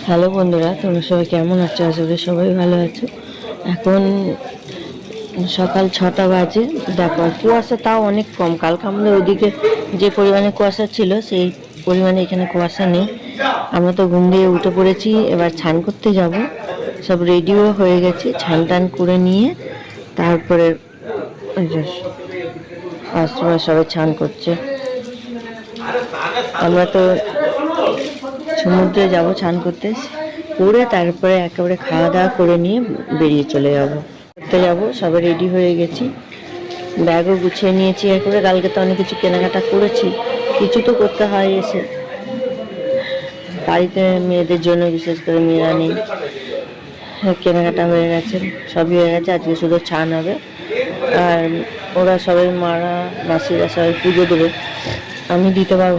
Hello বন্ধুরা, তোমরা সবাই কেমন আছো? আশা করি সবাই ভালো আছো। এখন সকাল 6টা বাজে। দেখো কুয়াশা তাও অনেক কম। কালকে আমাদের ওইদিকে যে পরিমাণে কুয়াশা ছিল সেই পরিমাণে এখানে কুয়াশা নেই। আমরা তো ঘুম দিয়ে উঠে পড়েছি, এবার স্নান করতে যাব। সব রেডিও হয়ে গেছে, স্নান টান করে নিয়ে তারপরে আশ্রমে সবাই স্নান করছে। আমরা তো সমুদ্রে যাব স্নান করতে, করে তারপরে একেবারে খাওয়া দাওয়া করে নিয়ে বেরিয়ে চলে যাব। সবাই রেডি হয়ে গেছি, ব্যাগও গুছিয়ে নিয়েছি একেবারে। কালকে তো অনেক কিছু কেনাকাটা করেছি, কিছু তো করতে হয় এসে। বাড়িতে মেয়েদের জন্য, বিশেষ করে মেয়েরা নেই, কেনাকাটা হয়ে গেছে, সবই হয়ে গেছে। আজকে শুধু স্নান হবে, আর ওরা সবাই মারা মাসিরা সবাই পুজো দেবে, আমি দিতে পারবো না।